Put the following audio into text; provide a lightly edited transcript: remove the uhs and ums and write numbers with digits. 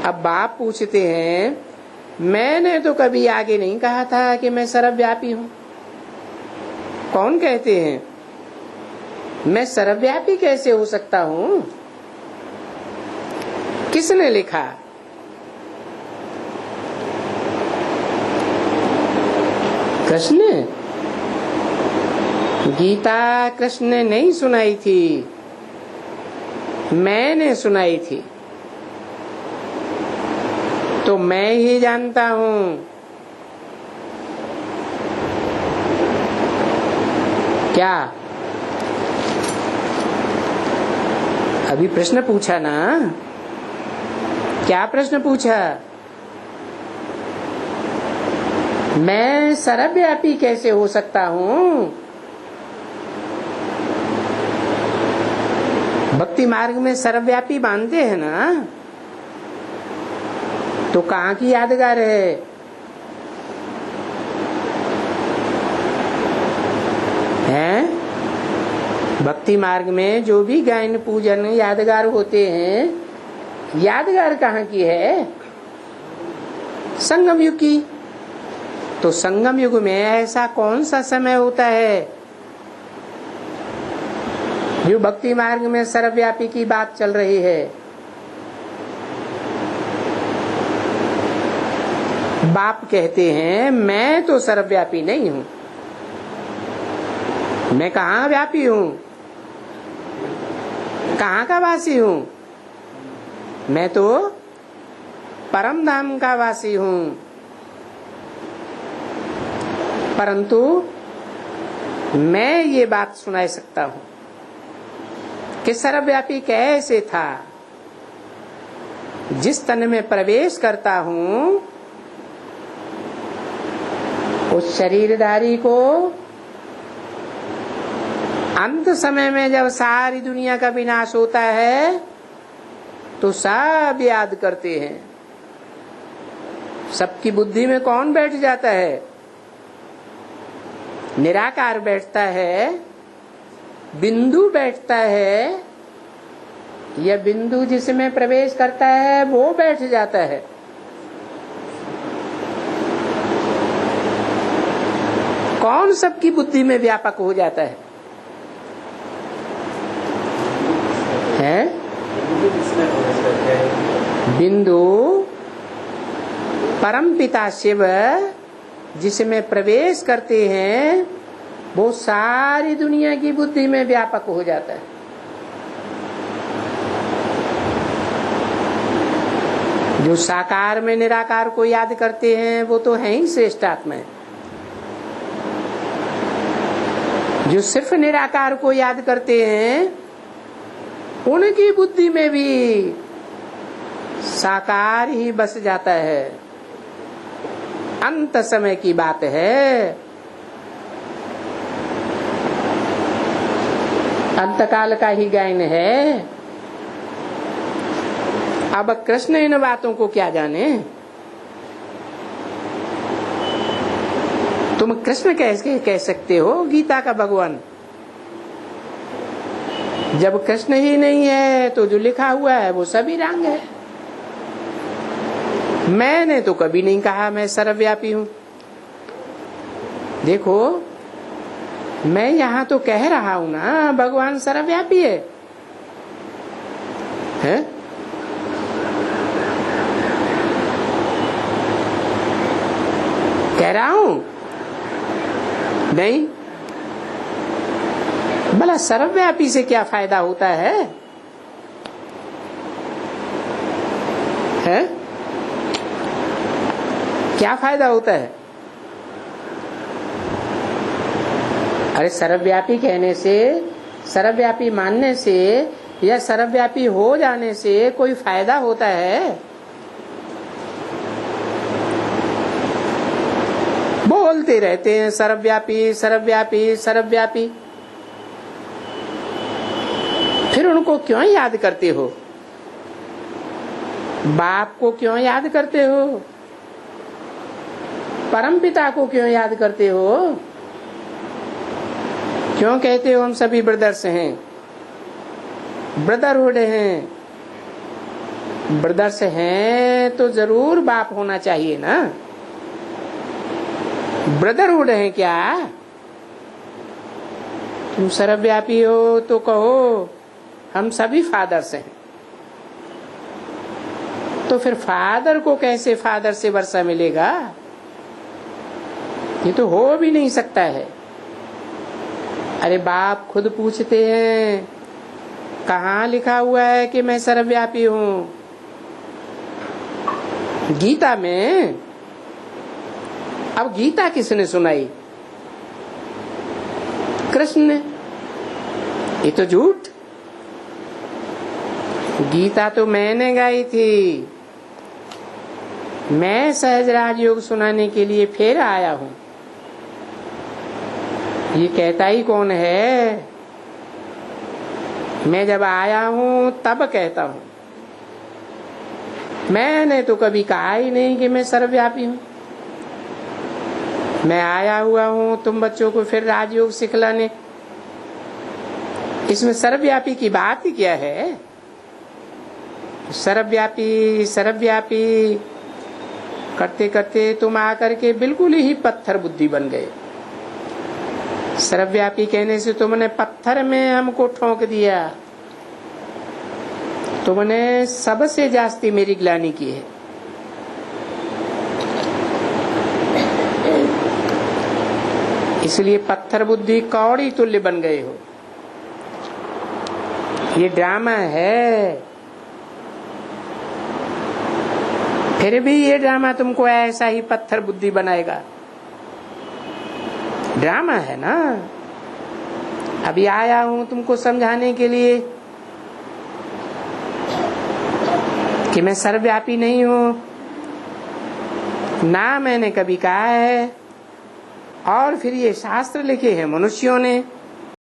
अब बाप पूछते हैं, मैंने तो कभी आगे नहीं कहा था कि मैं सर्वव्यापी हूं। कौन कहते हैं? मैं सर्वव्यापी कैसे हो सकता हूं? किसने लिखा? कृष्ण ने? गीता कृष्ण ने नहीं सुनाई थी, मैंने सुनाई थी। तो मैं ही जानता हूं। क्या? अभी प्रश्न पूछा ना? क्या प्रश्न पूछा? मैं सर्वव्यापी कैसे हो सकता हूं? भक्ति मार्ग में सर्वव्यापी मानते हैं ना? तो कहाँ की यादगार है? हैं? भक्ति मार्ग में जो भी गायन पूजन यादगार होते हैं, यादगार कहाँ की है? संगम युग की। तो संगम युग में ऐसा कौन सा समय होता है जो भक्ति मार्ग में सर्वव्यापी की बात चल रही है? बाप कहते हैं, मैं तो सर्वव्यापी नहीं हूं। मैं कहाँ व्यापी हूं? कहाँ का वासी हूं? मैं तो परम धाम का वासी हूं। परंतु मैं ये बात सुना सकता हूं कि सर्वव्यापी कैसे था। जिस तन में प्रवेश करता हूं, उस शरीरधारी को अंत समय में जब सारी दुनिया का विनाश होता है तो सब याद करते हैं। सबकी बुद्धि में कौन बैठ जाता है? निराकार बैठता है, बिंदु बैठता है, या बिंदु जिसमें प्रवेश करता है वो बैठ जाता है? कौन सबकी बुद्धि में व्यापक हो जाता है? बिंदु परम पिता शिव जिसमें प्रवेश करते हैं वो सारी दुनिया की बुद्धि में व्यापक हो जाता है। जो साकार में निराकार को याद करते हैं वो तो है ही श्रेष्ठ आत्मा। जो सिर्फ निराकार को याद करते हैं उनकी बुद्धि में भी साकार ही बस जाता है। अंत समय की बात है। अंतकाल का ही गायन है। अब कृष्ण इन बातों को क्या जाने? तुम कृष्ण कैसे कह सकते हो गीता का भगवान? जब कृष्ण ही नहीं है तो जो लिखा हुआ है वो सभी रंग है। मैंने तो कभी नहीं कहा मैं सर्वव्यापी हूं। देखो, मैं यहां तो कह रहा हूं ना भगवान सर्वव्यापी है, हैं? कह रहा हूं नहीं? भला सर्वव्यापी से क्या फायदा होता है? हैं? क्या फायदा होता है? अरे सर्वव्यापी कहने से, सर्वव्यापी मानने से या सर्वव्यापी हो जाने से कोई फायदा होता है? बोलते रहते हैं सर्वव्यापी सर्वव्यापी सर्वव्यापी। फिर उनको क्यों याद करते हो? बाप को क्यों याद करते हो? परम पिता को क्यों याद करते हो? क्यों कहते हो हम सभी ब्रदर्स हैं, ब्रदरहुड हैं? ब्रदर्स हैं तो जरूर बाप होना चाहिए ना। ब्रदरहुड है क्या? तुम सर्वव्यापी हो तो कहो हम सभी फादर्स हैं। तो फिर फादर को कैसे फादर से वर्षा मिलेगा? ये तो हो भी नहीं सकता है। अरे बाप खुद पूछते हैं कहाँ लिखा हुआ है कि मैं सर्वव्यापी हूँ? गीता में। अब गीता किसने सुनाई? कृष्ण ने। ये तो झूठ। गीता तो मैंने गाई थी। मैं सहज राजयोग सुनाने के लिए फिर आया हूँ। ये कहता ही कौन है? मैं जब आया हूँ तब कहता हूँ। मैंने तो कभी कहा ही नहीं कि मैं सर्वव्यापी हूँ। मैं आया हुआ हूँ तुम बच्चों को फिर राजयोग सिखलाने। इसमें सर्वव्यापी की बात ही क्या है? सर्वव्यापी सर्वव्यापी करते करते तुम आकर के बिल्कुल ही पत्थर बुद्धि बन गए। सर्वव्यापी कहने से तुमने पत्थर में हमको ठोक दिया। तुमने सबसे जास्ती मेरी ग्लानि की है। इसलिए पत्थर बुद्धि कौड़ी तुल्य बन गए हो। ये ड्रामा है। फिर भी ये ड्रामा तुमको ऐसा ही पत्थर बुद्धि बनाएगा। ड्रामा है ना। अभी आया हूं तुमको समझाने के लिए कि मैं सर्वव्यापी नहीं हूं ना, मैंने कभी कहा है। और फिर ये शास्त्र लिखे हैं मनुष्यों ने।